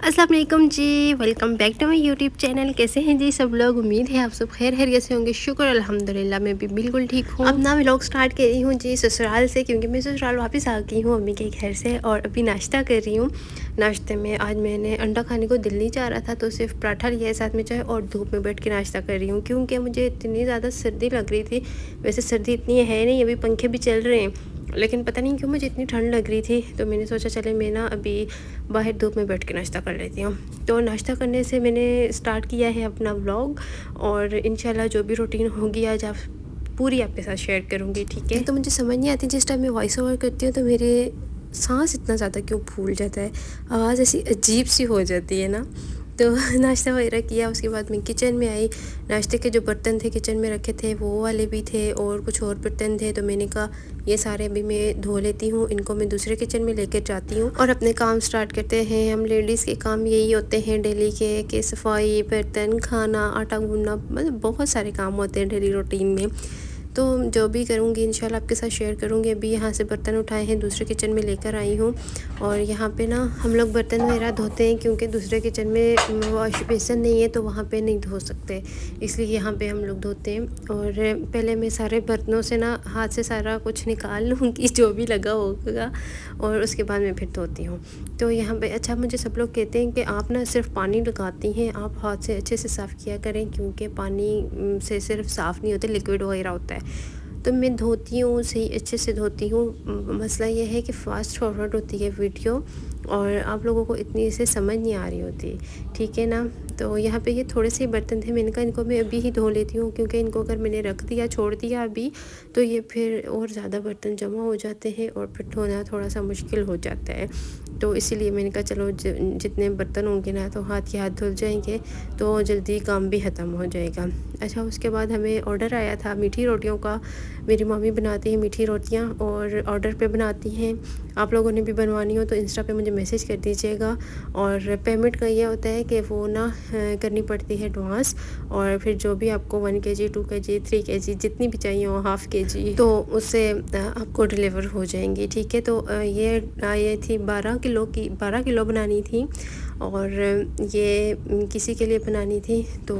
अस्सलाम वालेकुम जी, welcome back to my YouTube channel. कैसे हैं जी सब लोग? उम्मीद है आप सब खैर खैरियत से होंगे। शुक्र अल्हम्दुलिल्लाह, मैं भी बिल्कुल ठीक हूँ। अपना व्लॉग स्टार्ट कर रही हूँ जी ससुराल से, क्योंकि मैं ससुराल वापस आ गई हूँ अम्मी के घर से और अभी नाश्ता कर रही हूँ। नाश्ते में आज मैंने अंडा खाने को दिल नहीं चाह रहा था, तो सिर्फ पराठा लिया है साथ में चाय, और धूप में बैठ के नाश्ता कर रही हूँ क्योंकि मुझे इतनी ज़्यादा सर्दी लग रही थी। वैसे सर्दी इतनी है नहीं, अभी पंखे भी चल रहे हैं, लेकिन पता नहीं क्यों मुझे इतनी ठंड लग रही थी, तो मैंने सोचा चले मैं ना अभी बाहर धूप में बैठ के नाश्ता कर लेती हूँ। तो नाश्ता करने से मैंने स्टार्ट किया है अपना व्लॉग, और इंशाल्लाह जो भी रूटीन होगी आज आप पूरी आपके साथ शेयर करूँगी, ठीक है। तो मुझे समझ नहीं आती जिस टाइम मैं वॉइस ओवर करती हूँ तो मेरे सांस इतना ज़्यादा क्यों फूल जाता है, आवाज़ ऐसी अजीब सी हो जाती है ना। तो नाश्ता वगैरह किया, उसके बाद मैं किचन में आई। नाश्ते के जो बर्तन थे किचन में रखे थे वो वाले भी थे, और कुछ और बर्तन थे, तो मैंने कहा ये सारे अभी मैं धो लेती हूँ, इनको मैं दूसरे किचन में लेकर जाती हूँ और अपने काम स्टार्ट करते हैं। हम लेडीज़ के काम यही होते हैं डेली के, कि सफाई, बर्तन, खाना, आटा गूंदना, मतलब बहुत सारे काम होते हैं डेली रूटीन में। तो जो भी करूँगी इंशाल्लाह आपके साथ शेयर करूँगी। अभी यहाँ से बर्तन उठाए हैं, दूसरे किचन में लेकर आई हूँ, और यहाँ पे ना हम लोग बर्तन वगैरह धोते हैं क्योंकि दूसरे किचन में वॉश बेसिन नहीं है, तो वहाँ पे नहीं धो सकते, इसलिए यहाँ पे हम लोग धोते हैं। और पहले मैं सारे बर्तनों से ना हाथ से सारा कुछ निकाल लूँगी जो भी लगा होगा, और उसके बाद मैं फिर धोती हूँ। तो यहाँ पे अच्छा, मुझे सब लोग कहते हैं कि आप ना सिर्फ पानी लगाती हैं, आप हाथ से अच्छे से साफ़ किया करें, क्योंकि पानी से सिर्फ साफ़ नहीं होते, लिक्विड वगैरह होता है। तो मैं धोती हूँ, सही अच्छे से धोती हूँ। मसला ये है कि फ़ास्ट फॉरवर्ड होती है वीडियो, और आप लोगों को इतनी से समझ नहीं आ रही होती, ठीक है ना। तो यहाँ पे ये थोड़े से बर्तन थे, मैंने कहा इनको मैं अभी ही धो लेती हूँ, क्योंकि इनको अगर मैंने रख दिया, छोड़ दिया अभी, तो ये फिर और ज़्यादा बर्तन जमा हो जाते हैं और फिर धोना थोड़ा सा मुश्किल हो जाता है। तो इसीलिए मैंने कहा चलो जितने बर्तन होंगे ना तो हाथ के हाथ धुल जाएंगे, तो जल्दी काम भी ख़त्म हो जाएगा। अच्छा, उसके बाद हमें ऑर्डर आया था मीठी रोटियों का। मेरी मम्मी बनाती है मीठी रोटियां और ऑर्डर पे बनाती हैं। आप लोगों ने भी बनवानी हो तो इंस्टा पे मुझे मैसेज कर दीजिएगा। और पेमेंट का ये होता है कि वो ना करनी पड़ती है एडवांस, और फिर जो भी आपको 1 kg 2 kg 3 kg जितनी भी चाहिए हो, हाफ़ kg, तो उससे आपको डिलीवर हो जाएंगी, ठीक है। तो ये थी 12 किलो की, 12 किलो बनानी थी, और ये किसी के लिए बनानी थी, तो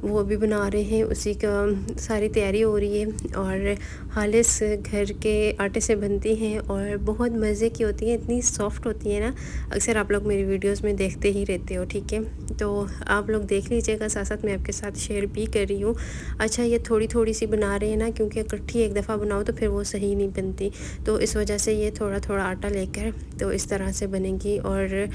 वो अभी बना रहे हैं, उसी का सारी तैयारी हो रही है। और हालिस घर के आटे से बनती हैं और बहुत मज़े की होती हैं, इतनी सॉफ्ट होती है ना। अक्सर आप लोग मेरी वीडियोस में देखते ही रहते हो, ठीक है। तो आप लोग देख लीजिएगा, साथ साथ मैं आपके साथ शेयर भी कर रही हूँ। अच्छा, ये थोड़ी थोड़ी सी बना रहे हैं ना, क्योंकि इकट्ठी एक दफ़ा बनाओ तो फिर वो सही नहीं बनती, तो इस वजह से ये थोड़ा थोड़ा आटा लेकर तो इस तरह से बनेगी। और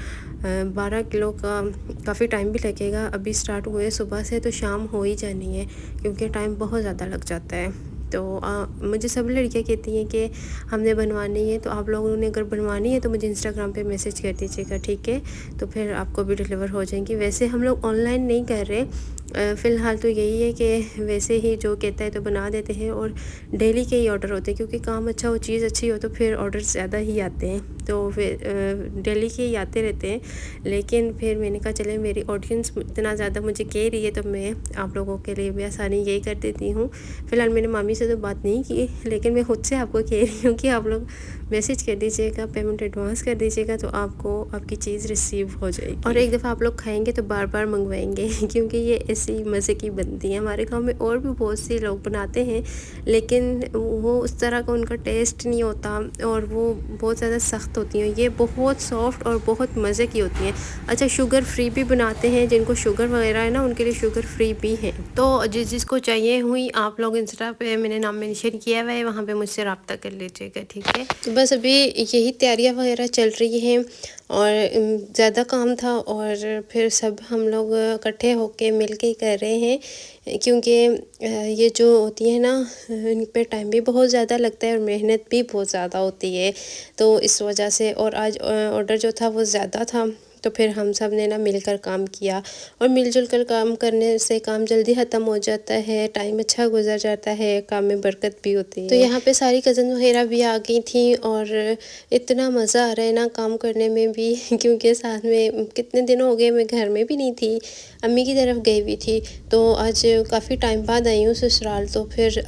12 किलो का काफ़ी टाइम भी लगेगा। अभी स्टार्ट हुए सुबह से, तो शाम हो ही जानी है, क्योंकि टाइम बहुत ज़्यादा लग जाता है। तो मुझे सब लड़कियाँ कहती हैं कि हमने बनवानी है, तो आप लोगों ने अगर बनवानी है तो मुझे इंस्टाग्राम पे मैसेज कर दीजिएगा, ठीक है। तो फिर आपको भी डिलीवर हो जाएंगी। वैसे हम लोग ऑनलाइन नहीं कर रहे, फ़िलहाल तो यही है कि वैसे ही जो कहता है तो बना देते हैं, और डेली के ही ऑर्डर होते हैं, क्योंकि काम अच्छा हो, चीज़ अच्छी हो, तो फिर ऑर्डर ज़्यादा ही आते हैं, तो फिर डेली के ही आते रहते हैं। लेकिन फिर मैंने कहा चले, मेरी ऑडियंस इतना ज़्यादा मुझे कह रही है, तो मैं आप लोगों के लिए भी आसानी यही कर देती हूँ। फ़िलहाल मैंने मामी से तो बात नहीं की, लेकिन मैं खुद से आपको कह रही हूँ कि आप लोग मैसेज कर दीजिएगा, पेमेंट एडवांस कर दीजिएगा, तो आपको आपकी चीज़ रिसीव हो जाएगी। और एक दफ़ा आप लोग खाएंगे तो बार बार मंगवाएंगे क्योंकि ये ऐसी मज़े की बनती है। हमारे गांव में और भी बहुत से लोग बनाते हैं, लेकिन वो उस तरह का उनका टेस्ट नहीं होता, और वो बहुत ज़्यादा सख्त होती हैं। ये बहुत सॉफ्ट और बहुत मज़े की होती हैं। अच्छा, शुगर फ्री भी बनाते हैं, जिनको शुगर वगैरह है ना उनके लिए शुगर फ्री भी है। तो जिसको चाहिए हुई, आप लोग इंस्टा पे मैंने नाम मेंशन किया हुआ है, वहाँ पे मुझसे रब्ता कर लीजिएगा, ठीक है। तो बस अभी यही तैयारियाँ वगैरह चल रही हैं, और ज़्यादा काम था, और फिर सब हम लोग इकट्ठे होके मिल के कर रहे हैं, क्योंकि ये जो होती है ना, इन पे टाइम भी बहुत ज़्यादा लगता है और मेहनत भी बहुत ज़्यादा होती है, तो इस वजह से। और आज ऑर्डर जो था वो ज़्यादा था, तो फिर हम सब ने ना मिलकर काम किया, और मिलजुल कर काम करने से काम जल्दी ख़त्म हो जाता है, टाइम अच्छा गुजर जाता है, काम में बरकत भी होती है। तो यहाँ पे सारी कज़न वगैरह भी आ गई थी, और इतना मज़ा आ रहा है ना काम करने में भी क्योंकि साथ में कितने दिन हो गए मैं घर में भी नहीं थी, अम्मी की तरफ गई हुई थी। तो आज काफ़ी टाइम बाद आई हूँ ससुराल, तो फिर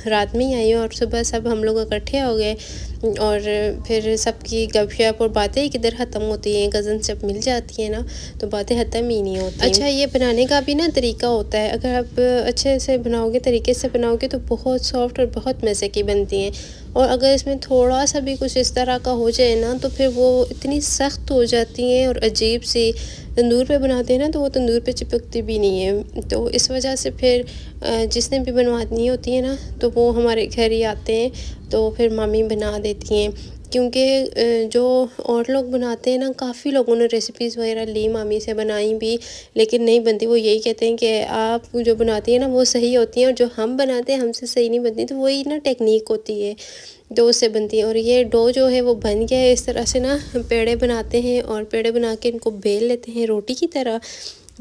रात में ही आई हूँ, और सुबह सब हम लोग इकट्ठे हो गए। और फिर सबकी गपशप और बातें किधर ख़त्म होती हैं, कज़न सब मिल जाती हैं ना तो बातें ख़त्म ही नहीं होती। अच्छा, ये बनाने का भी ना तरीका होता है, अगर आप अच्छे से बनाओगे, तरीके से बनाओगे तो बहुत सॉफ्ट और बहुत मज़े की बनती हैं। और अगर इसमें थोड़ा सा भी कुछ इस तरह का हो जाए ना तो फिर वो इतनी सख्त हो जाती हैं और अजीब सी। तंदूर पे बनाते हैं ना तो वो तंदूर पे चिपकती भी नहीं है, तो इस वजह से फिर जिसने भी बनवानी होती है ना तो वो हमारे घर ही आते हैं, तो फिर मम्मी बना देती हैं। क्योंकि जो और लोग बनाते हैं ना, काफ़ी लोगों ने रेसिपीज़ वगैरह ली, मामी से बनाई भी, लेकिन नहीं बनती। वो यही कहते हैं कि आप जो बनाती हैं ना वो सही होती हैं, और जो हम बनाते हैं हमसे सही नहीं बनती। तो वही ना टेक्निक होती है, डो से बनती है। और ये डो जो है वो बन गया है। इस तरह से ना पेड़े बनाते हैं और पेड़े बना के इनको बेल लेते हैं रोटी की तरह।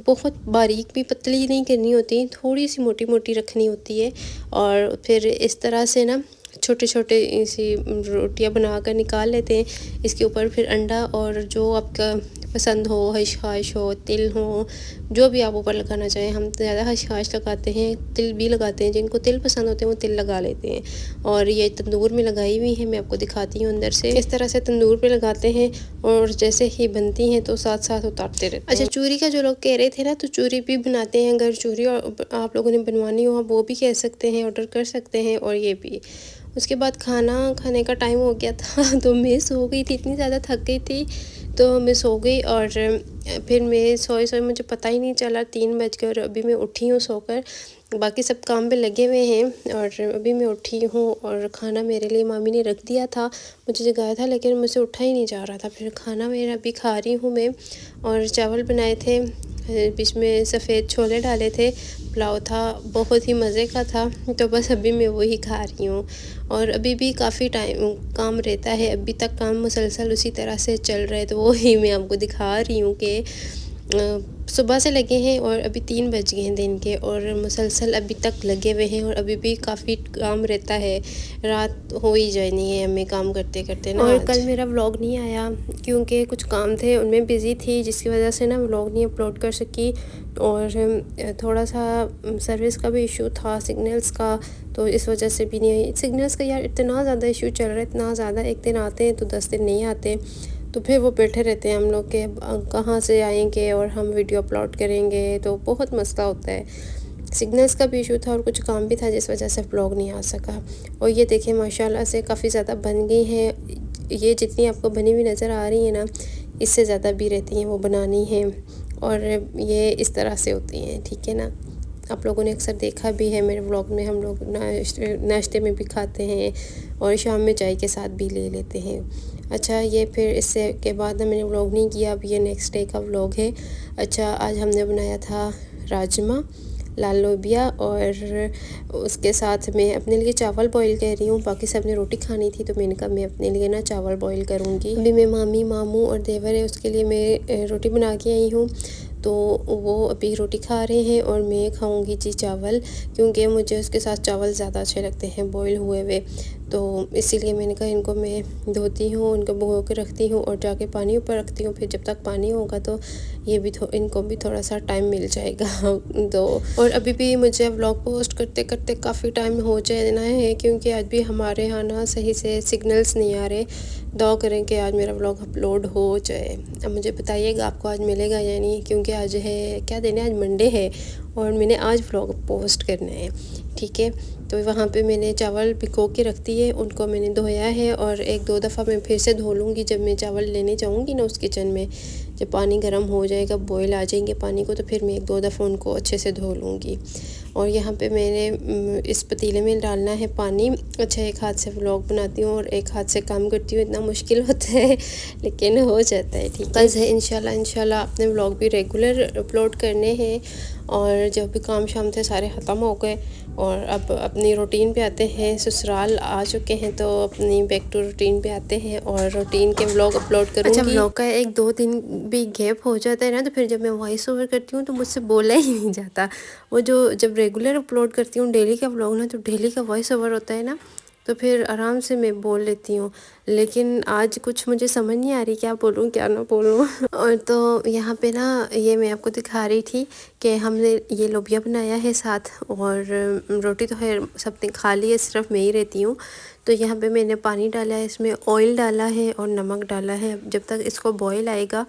बहुत बारीक भी पतली नहीं करनी होती, थोड़ी सी मोटी मोटी रखनी होती है। और फिर इस तरह से ना छोटे छोटे सी रोटियां बनाकर निकाल लेते हैं। इसके ऊपर फिर अंडा और जो आपका पसंद हो, खसखस हो, तिल हो, जो भी आप ऊपर लगाना चाहें। हम तो ज़्यादा खसखस लगाते हैं, तिल भी लगाते हैं, जिनको तिल पसंद होते हैं वो तिल लगा लेते हैं। और ये तंदूर में लगाई हुई है, मैं आपको दिखाती हूँ अंदर से। इस तरह से तंदूर पे लगाते हैं और जैसे ही बनती हैं तो साथ साथ उतारते रहते हैं। अच्छा, चूरी का जो लोग कह रहे थे ना, तो चूरी भी बनाते हैं। अगर चूरी और आप लोगों ने बनवानी हो वो भी कह सकते हैं, ऑर्डर कर सकते हैं। और ये भी उसके बाद खाना खाने का टाइम हो गया था तो मैं सो गई थी, इतनी ज़्यादा थक गई थी तो मैं सो गई। और फिर मैं सोए मुझे पता ही नहीं चला, 3 बज गए और अभी मैं उठी हूँ सोकर। बाकी सब काम पे लगे हुए हैं और अभी मैं उठी हूँ। और खाना मेरे लिए मामी ने रख दिया था, मुझे जगाया था लेकिन मुझसे उठा ही नहीं जा रहा था। फिर खाना मेरा अभी खा रही हूँ मैं। और चावल बनाए थे, बीच में सफ़ेद छोले डाले थे, पुलाव था, बहुत ही मज़े का था। तो बस अभी मैं वही खा रही हूँ। और अभी भी काफ़ी टाइम काम रहता है, अभी तक काम मुसलसल उसी तरह से चल रहा है। तो वही मैं आपको दिखा रही हूँ कि सुबह से लगे हैं और अभी 3 बज गए हैं दिन के, और मुसलसल अभी तक लगे हुए हैं। और अभी भी काफ़ी काम रहता है, रात हो ही जानी है हमें काम करते करते ना। और कल मेरा व्लॉग नहीं आया क्योंकि कुछ काम थे, उनमें बिज़ी थी, जिसकी वजह से ना व्लॉग नहीं अपलोड कर सकी। और थोड़ा सा सर्विस का भी इशू था, सिग्नल्स का, तो इस वजह से भी नहीं आई। सिग्नल्स का यार इतना ज़्यादा इशू चल रहा है, इतना ज़्यादा, एक दिन आते हैं तो 10 दिन नहीं आते। तो फिर वो बैठे रहते हैं हम लोग के कहाँ से आएंगे और हम वीडियो अपलोड करेंगे, तो बहुत मसला होता है। सिग्नल्स का भी इशू था और कुछ काम भी था, जिस वजह से व्लॉग नहीं आ सका। और ये देखिए माशाल्लाह से काफ़ी ज़्यादा बन गई हैं। ये जितनी आपको बनी हुई नज़र आ रही है ना, इससे ज़्यादा भी रहती हैं, वो बनानी हैं। और ये इस तरह से होती हैं, ठीक है ना। आप लोगों ने अक्सर देखा भी है मेरे व्लॉग में, हम लोग नाश्ते में भी खाते हैं और शाम में चाय के साथ भी ले लेते हैं। अच्छा, ये फिर इससे के बाद ना मैंने व्लॉग नहीं किया, अब ये नेक्स्ट डे का व्लॉग है। अच्छा, आज हमने बनाया था राजमा, लाल लोबिया, और उसके साथ मैं अपने लिए चावल बॉईल कर रही हूँ। बाकी सब ने रोटी खानी थी तो मैंने कहा मैं अपने लिए ना चावल बॉईल करूँगी। अभी मैं मामी, मामू और देवर है, उसके लिए मैं रोटी बना के आई हूँ। तो वो अभी रोटी खा रहे हैं और मैं खाऊंगी जी चावल, क्योंकि मुझे उसके साथ चावल ज़्यादा अच्छे लगते हैं बॉईल हुए हुए। तो इसीलिए मैंने कहा इनको मैं धोती हूँ, उनको भिगो के रखती हूँ और जाके पानी ऊपर रखती हूँ। फिर जब तक पानी होगा तो ये भी इनको भी थोड़ा सा टाइम मिल जाएगा। तो और अभी भी मुझे व्लॉग पोस्ट करते करते काफ़ी टाइम हो जाना है, क्योंकि आज भी हमारे यहाँ ना सही से सिग्नल्स नहीं आ रहे। दुआ करें कि आज मेरा व्लॉग अपलोड हो जाए। अब मुझे बताइएगा आपको आज मिलेगा या नहीं, क्योंकि आज है क्या दिन है, आज मंडे है और मैंने आज व्लॉग पोस्ट करना है, ठीक है। तो वहाँ पे मैंने चावल भिगो के रख दिए, उनको मैंने धोया है और 1-2 दफ़ा मैं फिर से धो लूँगी जब मैं चावल लेने जाऊँगी ना उस किचन में। जब पानी गर्म हो जाएगा, बॉयल आ जाएंगे पानी को, तो फिर मैं 1-2 दफ़ा उनको अच्छे से धो लूँगी। और यहाँ पे मैंने इस पतीले में डालना है पानी। अच्छा, एक हाथ से व्लॉग बनाती हूँ और एक हाथ से काम करती हूँ, इतना मुश्किल होता है लेकिन हो जाता है, ठीक है। कल से इंशाल्लाह अपने व्लॉग भी रेगुलर अपलोड करने हैं। और जब भी काम शाम थे सारे ख़त्म हो गए और अब अपनी रूटीन पे आते हैं। ससुराल आ चुके हैं तो अपनी बैक टू रूटीन पे आते हैं और रूटीन के व्लॉग अपलोड करूँगी। अच्छा, व्लॉग का 1-2 दिन भी गैप हो जाता है ना, तो फिर जब मैं वॉइस ओवर करती हूँ तो मुझसे बोला ही नहीं जाता। वो जो जब रेगुलर अपलोड करती हूँ डेली का व्लॉग ना, तो डेली का वॉइस ओवर होता है ना, तो फिर आराम से मैं बोल लेती हूँ। लेकिन आज कुछ मुझे समझ नहीं आ रही क्या बोलूँ क्या ना बोलूँ। और तो यहाँ पे ना ये मैं आपको दिखा रही थी कि हमने ये लोबिया बनाया है साथ, और रोटी तो है सबने खा ली है, सिर्फ मैं ही रहती हूँ। तो यहाँ पे मैंने पानी डाला है, इसमें ऑयल डाला है और नमक डाला है। जब तक इसको बॉईल आएगा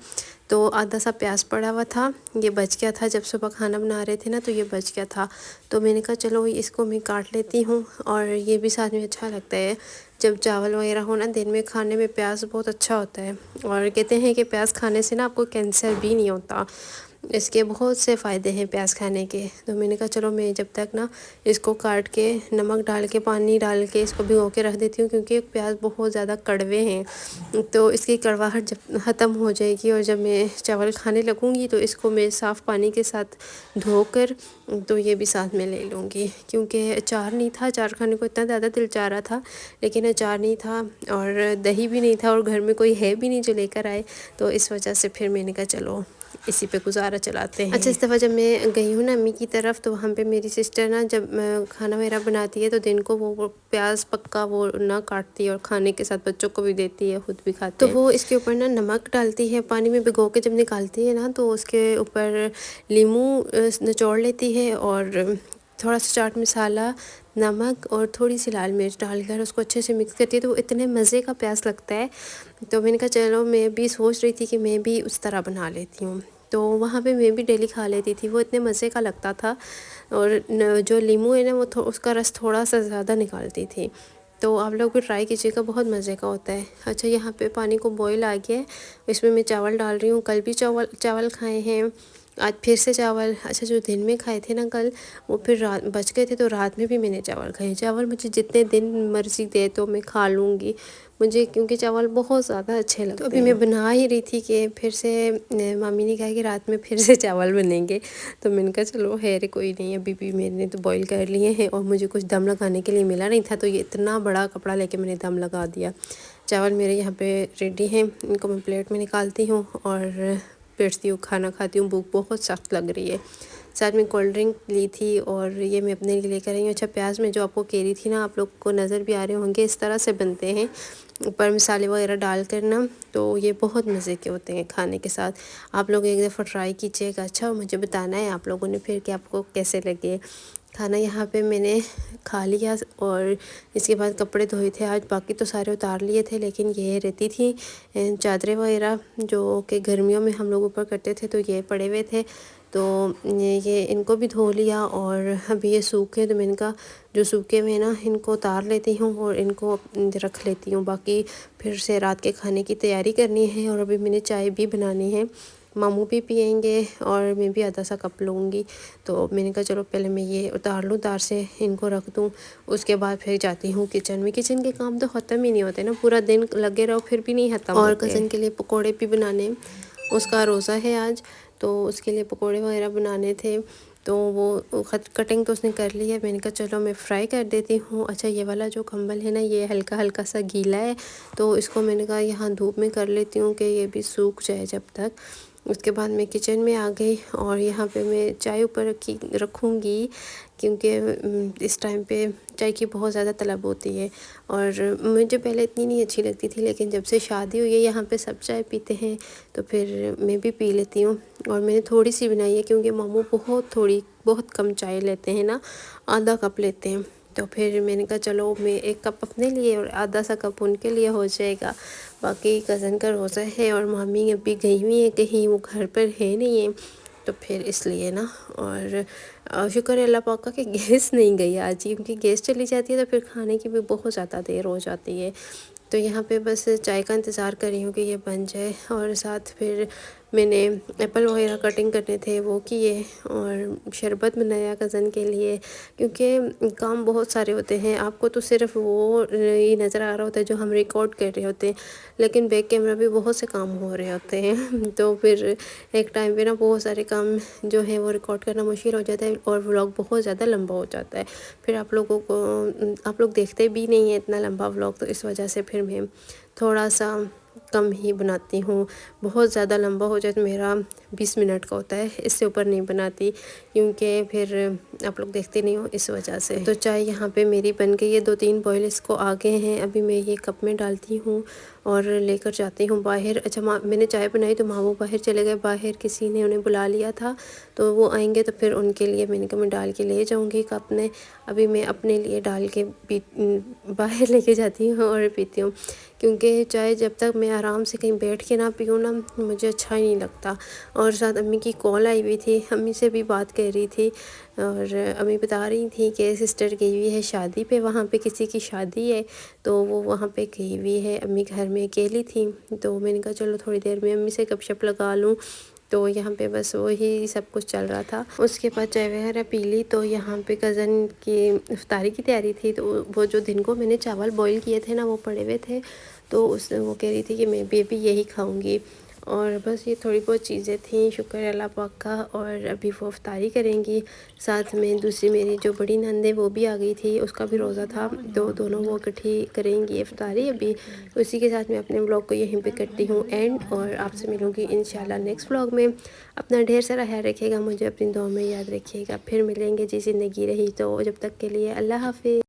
तो आधा सा प्याज पड़ा हुआ था, ये बच गया था, जब सुबह खाना बना रहे थे ना तो ये बच गया था। तो मैंने कहा चलो इसको मैं काट लेती हूँ, और ये भी साथ में अच्छा लगता है जब चावल वगैरह हो ना, दिन में खाने में प्याज बहुत अच्छा होता है। और कहते हैं कि प्याज खाने से ना आपको कैंसर भी नहीं होता, इसके बहुत से फ़ायदे हैं प्याज खाने के। तो मैंने कहा चलो मैं जब तक ना इसको काट के नमक डाल के पानी डाल के इसको भिगो के रख देती हूँ, क्योंकि प्याज बहुत ज़्यादा कड़वे हैं। तो इसकी कड़वाहट जब ख़त्म हो जाएगी और जब मैं चावल खाने लगूँगी तो इसको मैं साफ़ पानी के साथ धोकर तो ये भी साथ में ले लूँगी, क्योंकि अचार नहीं था। अचार खाने को इतना ज़्यादा दिल चाह रहा था, लेकिन अचार नहीं था और दही भी नहीं था और घर में कोई है भी नहीं जो लेकर आए। तो इस वजह से फिर मैंने कहा चलो इसी पे गुजारा चलाते हैं। अच्छा, इस दफ़ा जब मैं गई हूँ ना अम्मी की तरफ, तो वहाँ पे मेरी सिस्टर ना जब खाना वगैरह बनाती है तो दिन को वो प्याज पक्का वो ना काटती है और खाने के साथ बच्चों को भी देती है, खुद भी खाते हैं। तो वो इसके ऊपर ना नमक डालती है, पानी में भिगो के जब निकालती है ना तो उसके ऊपर लीमू निचोड़ लेती है और थोड़ा सा चाट मसाला, नमक और थोड़ी सी लाल मिर्च डालकर उसको अच्छे से मिक्स करती है, तो वो इतने मज़े का प्याज लगता है। तो मैंने कहा चलो मैं भी सोच रही थी कि मैं भी उस तरह बना लेती हूँ। तो वहाँ पे मैं भी डेली खा लेती थी, वो इतने मज़े का लगता था। और जो नींबू है ना वो उसका रस थोड़ा सा ज़्यादा निकालती थी। तो आप लोग भी ट्राई कीजिएगा, बहुत मज़े का होता है। अच्छा, यहाँ पे पानी को बॉईल आ गया है, इसमें मैं चावल डाल रही हूँ। कल भी चावल खाए हैं, आज फिर से चावल। अच्छा, जो दिन में खाए थे ना कल, वो फिर रात बच गए थे, तो रात में भी मैंने चावल खाए। चावल मुझे जितने दिन मर्ज़ी दे तो मैं खा लूँगी मुझे, क्योंकि चावल बहुत ज़्यादा अच्छे लगते हैं। तो अभी मैं बना ही रही थी कि फिर से मामी ने कहा कि रात में फिर से चावल बनेंगे, तो मैंने कहा चलो खैर कोई नहीं, अभी भी मैंने तो बॉईल कर लिए हैं और मुझे कुछ दम लगाने के लिए मिला नहीं था, तो ये इतना बड़ा कपड़ा लेके मैंने दम लगा दिया। चावल मेरे यहाँ पे रेडी हैं, इनको मैं प्लेट में निकालती हूँ और बैठती हूँ, खाना खाती हूँ। भूख बहुत सख्त लग रही है। साथ में कोल्ड ड्रिंक ली थी और ये मैं अपने लिए लेकर आई हूँ। अच्छा, प्याज में जो आपको कह रही थी ना, आप लोग को नज़र भी आ रहे होंगे, इस तरह से बनते हैं ऊपर मसाले वगैरह डाल कर ना, तो ये बहुत मज़े के होते हैं खाने के साथ। आप लोग एक दफ़ा ट्राई कीजिएगा। अच्छा, मुझे बताना है आप लोगों ने फिर कि आपको कैसे लगे। खाना यहाँ पे मैंने खा लिया और इसके बाद कपड़े धोए थे आज, बाकी तो सारे उतार लिए थे, लेकिन ये रहती थी चादरें वगैरह जो कि गर्मियों में हम लोग ऊपर करते थे, तो ये पड़े हुए थे। तो ये इनको भी धो लिया और अभी ये सूखे, तो मैंने कहा जो सूखे हुए ना इनको उतार लेती हूँ और इनको रख लेती हूँ। बाकी फिर से रात के खाने की तैयारी करनी है और अभी मैंने चाय भी बनानी है, मामू भी पियेंगे और मैं भी आधा सा कप लूँगी। तो मैंने कहा चलो पहले मैं ये उतार लूँ, तार से इनको रख दूँ, उसके बाद फिर जाती हूँ किचन में। किचन के काम तो ख़त्म ही नहीं होते ना, पूरा दिन लगे रहो फिर भी नहीं ख़त्म। और कज़न के लिए पकोड़े भी बनाने, उसका रोज़ा है आज, तो उसके लिए पकोड़े वगैरह बनाने थे। तो वो कटिंग तो उसने कर ली है, मैंने कहा चलो मैं फ्राई कर देती हूँ। अच्छा, ये वाला जो कंबल है ना, ये हल्का हल्का सा गीला है, तो इसको मैंने कहा यहाँ धूप में कर लेती हूँ कि ये भी सूख जाए जब तक। उसके बाद मैं किचन में आ गई और यहाँ पे मैं चाय ऊपर रखूँगी, क्योंकि इस टाइम पे चाय की बहुत ज़्यादा तलब होती है। और मुझे पहले इतनी नहीं अच्छी लगती थी, लेकिन जब से शादी हुई है यहाँ पे सब चाय पीते हैं, तो फिर मैं भी पी लेती हूँ। और मैंने थोड़ी सी बनाई है, क्योंकि मामू बहुत कम चाय लेते हैं ना, आधा कप लेते हैं। तो फिर मैंने कहा चलो मैं एक कप अपने लिए और आधा सा कप उनके लिए हो जाएगा। बाकी कज़न का रोज़ा है और मामी अभी गई हुई है कहीं, वो घर पर है नहीं है, तो फिर इसलिए ना। और शुक्र है अल्लाह पाक का कि गैस नहीं गई आज ही, क्योंकि गैस चली जाती है तो फिर खाने की भी बहुत ज़्यादा देर हो जाती है। तो यहाँ पे बस चाय का इंतज़ार कर रही हूँ कि ये बन जाए, और साथ फिर मैंने एप्पल वगैरह कटिंग करने थे वो किए और शरबत बनाया कज़न के लिए, क्योंकि काम बहुत सारे होते हैं। आपको तो सिर्फ वो ही नज़र आ रहा होता है जो हम रिकॉर्ड कर रहे होते हैं, लेकिन बैक कैमरा भी बहुत से काम हो रहे होते हैं। तो फिर एक टाइम पे ना बहुत सारे काम जो है वो रिकॉर्ड करना मुश्किल हो जाता है और व्लॉग बहुत ज़्यादा लंबा हो जाता है। फिर आप लोग देखते भी नहीं है इतना लंबा व्लॉग, तो इस वजह से फिर मैं थोड़ा सा कम ही बनाती हूँ। बहुत ज़्यादा लंबा हो जाए तो मेरा 20 मिनट का होता है, इससे ऊपर नहीं बनाती, क्योंकि फिर आप लोग देखते नहीं हो इस वजह से। तो चाय यहाँ पे मेरी बन गई है, 2-3 बॉयल इसको आ गए हैं। अभी मैं ये कप में डालती हूँ और लेकर जाती हूँ बाहर। अच्छा मैंने चाय बनाई तो मामू बाहर चले गए, बाहर किसी ने उन्हें बुला लिया था, तो वो आएंगे तो फिर उनके लिए मैंने कहा मैं डाल के ले जाऊँगी कप में। अभी मैं अपने लिए डाल के बाहर लेके जाती हूँ और पीती हूँ, क्योंकि चाय जब तक मैं आराम से कहीं बैठ के ना पीऊँ ना मुझे अच्छा ही नहीं लगता। और साथ अम्मी की कॉल आई हुई थी, अम्मी से भी बात कर रही थी और अम्मी बता रही थी कि सिस्टर गई हुई है शादी पे, वहाँ पे किसी की शादी है तो वो वहाँ पे गई हुई है। अम्मी घर में अकेली थी तो मैंने कहा चलो थोड़ी देर में अम्मी से गपशप लगा लूँ। तो यहाँ पे बस वही सब कुछ चल रहा था। उसके बाद चाय वगैरह पी ली तो यहाँ पे कज़न की इफ्तारी की तैयारी थी। तो वो जो दिन को मैंने चावल बॉईल किए थे ना वो पड़े हुए थे, तो वो कह रही थी कि मैं भी अभी यही खाऊंगी। और बस ये थोड़ी बहुत चीज़ें थी, शुक्र अल्लाह पाक का। और अभी वो इफ्तारी करेंगी। साथ में दूसरी मेरी जो बड़ी नंद है वो भी आ गई थी, उसका भी रोज़ा था, तो दोनों वो इकट्ठी करेंगी इफ्तारी अभी। उसी के साथ मैं अपने व्लॉग को यहीं पे करती हूँ एंड, और आपसे मिलूँगी इंशाल्लाह नेक्स्ट व्लॉग में। अपना ढेर सारा ख्याल रखिएगा, मुझे अपनी दुआ में याद रखिएगा। फिर मिलेंगे जी, ज़िंदगी रही तो। जब तक के लिए अल्लाह हाफिज़।